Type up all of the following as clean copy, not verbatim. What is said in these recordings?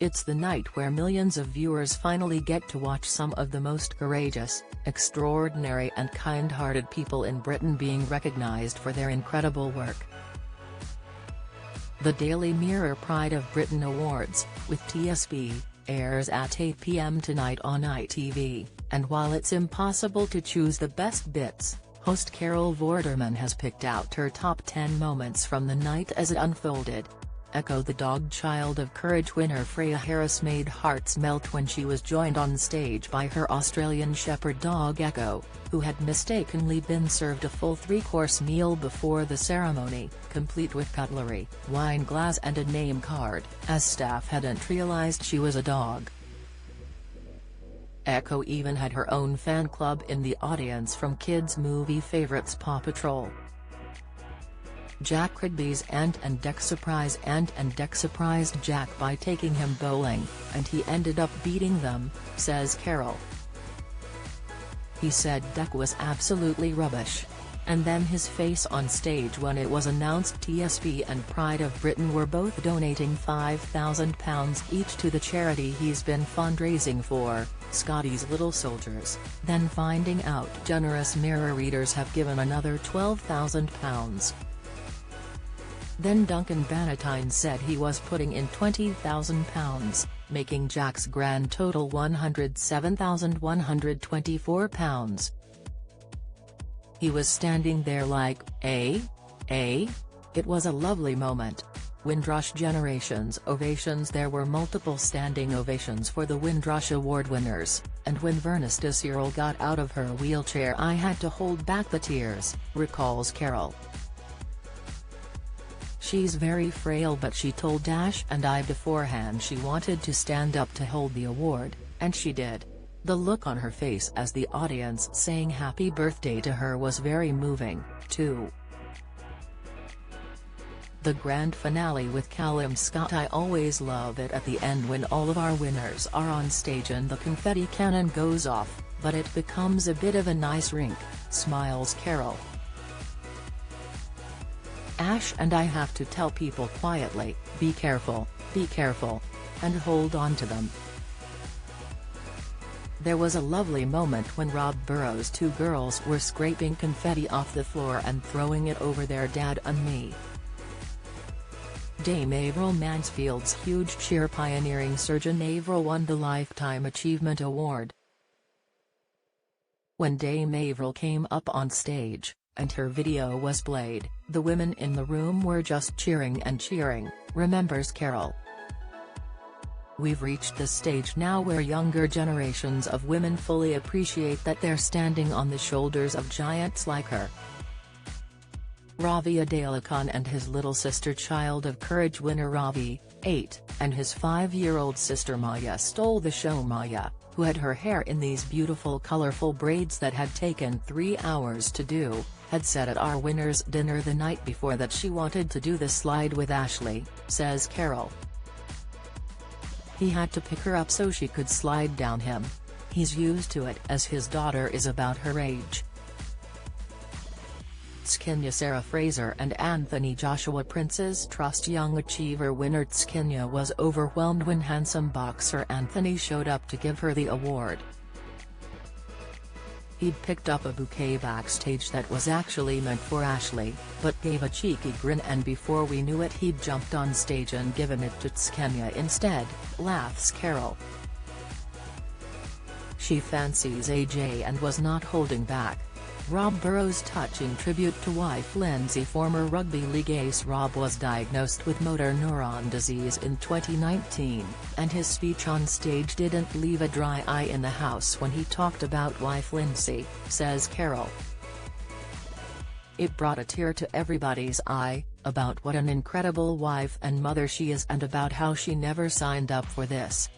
It's the night where millions of viewers finally get to watch some of the most courageous, extraordinary and kind-hearted people in Britain being recognised for their incredible work. The Daily Mirror Pride of Britain Awards, with TSB, airs at 8 p.m. tonight on ITV, and while it's impossible to choose the best bits, host Carol Vorderman has picked out her top 10 moments from the night as it unfolded. Echo the dog Child of Courage winner Freya Harris made hearts melt when she was joined on stage by her Australian Shepherd dog Echo, who had mistakenly been served a full 3-course meal before the ceremony, complete with cutlery, wine glass and a name card, as staff hadn't realised she was a dog. Echo even had her own fan club in the audience from kids' movie favourites Paw Patrol. Jack Rigby's Ant and Dec surprised Jack by taking him bowling, and he ended up beating them, says Carol. He said Dec was absolutely rubbish. And then his face on stage when it was announced TSB and Pride of Britain were both donating £5,000 each to the charity he's been fundraising for, Scotty's Little Soldiers, then finding out generous Mirror readers have given another £12,000. Then Duncan Bannatyne said he was putting in £20,000, making Jack's grand total £107,124. He was standing there like, eh? It was a lovely moment. Windrush Generations ovations. There were multiple standing ovations for the Windrush Award winners, and when Vernesta Cyril got out of her wheelchair I had to hold back the tears, recalls Carol. She's very frail, but she told Dash and I beforehand she wanted to stand up to hold the award, and she did. The look on her face as the audience sang happy birthday to her was very moving, too. The grand finale with Callum Scott. I always love it at the end when all of our winners are on stage and the confetti cannon goes off, but it becomes a bit of a nice rink, smiles Carol. Ash and I have to tell people quietly, be careful, and hold on to them. There was a lovely moment when Rob Burrows' 2 girls were scraping confetti off the floor and throwing it over their dad and me. Dame Avril Mansfield's huge cheer pioneering surgeon Avril won the Lifetime Achievement Award. When Dame Avril came up on stage, and her video was played, the women in the room were just cheering and cheering, remembers Carol. We've reached the stage now where younger generations of women fully appreciate that they're standing on the shoulders of giants like her. Ravi Adalakhan and his little sister Child of Courage winner Ravi, 8, and his 5-year-old sister Maya stole the show. Maya, who had her hair in these beautiful colorful braids that had taken 3 hours to do, had said at our winners' dinner the night before that she wanted to do the slide with Ashley, says Carol. He had to pick her up so she could slide down him. He's used to it as his daughter is about her age. Tzkinya Sarah Fraser and Anthony Joshua Prince's Trust Young Achiever winner. Tzkinya was overwhelmed when handsome boxer Anthony showed up to give her the award. He'd picked up a bouquet backstage that was actually meant for Ashley, but gave a cheeky grin, and before we knew it he'd jumped on stage and given it to Tzkinya instead, laughs Carol. She fancies AJ and was not holding back. Rob Burrows' touching tribute to wife Lindsay. Former rugby league ace Rob was diagnosed with motor neuron disease in 2019, and his speech on stage didn't leave a dry eye in the house when he talked about wife Lindsay, says Carol. It brought a tear to everybody's eye, about what an incredible wife and mother she is and about how she never signed up for this.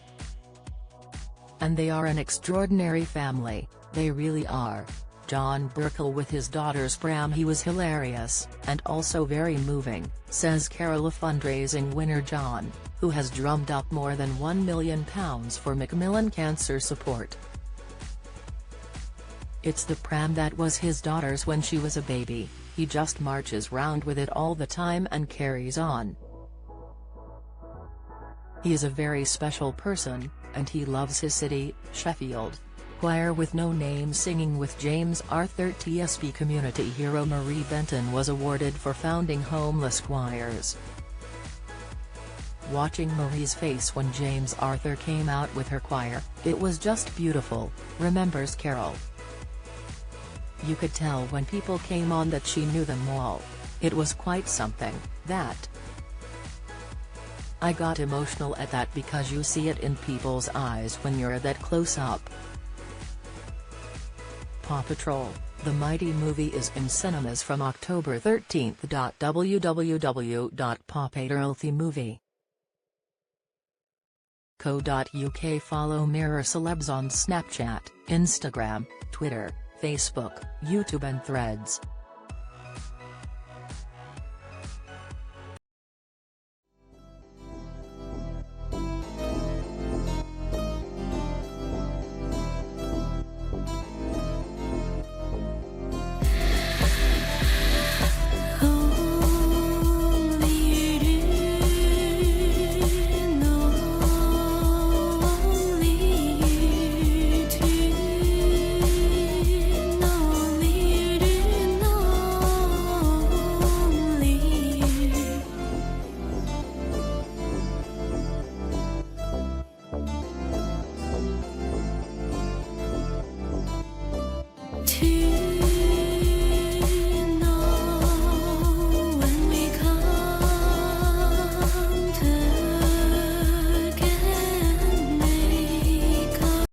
And they are an extraordinary family, they really are. John Burkle with his daughter's pram. He was hilarious, and also very moving, says Carol. A fundraising winner John, who has drummed up more than £1 million for Macmillan cancer support. It's the pram that was his daughter's when she was a baby, he just marches round with it all the time and carries on. He is a very special person, and he loves his city, Sheffield. Choir with no name singing with James Arthur. TSB community hero Marie Benton was awarded for founding homeless choirs. Watching Marie's face when James Arthur came out with her choir, it was just beautiful, remembers Carol. You could tell when people came on that she knew them all. It was quite something, that. I got emotional at that because you see it in people's eyes when you're that close up. Paw Patrol, the Mighty movie is in cinemas from October 13. www.pawpatrolthemovie.co.uk. Follow Mirror Celebs on Snapchat, Instagram, Twitter, Facebook, YouTube and Threads. To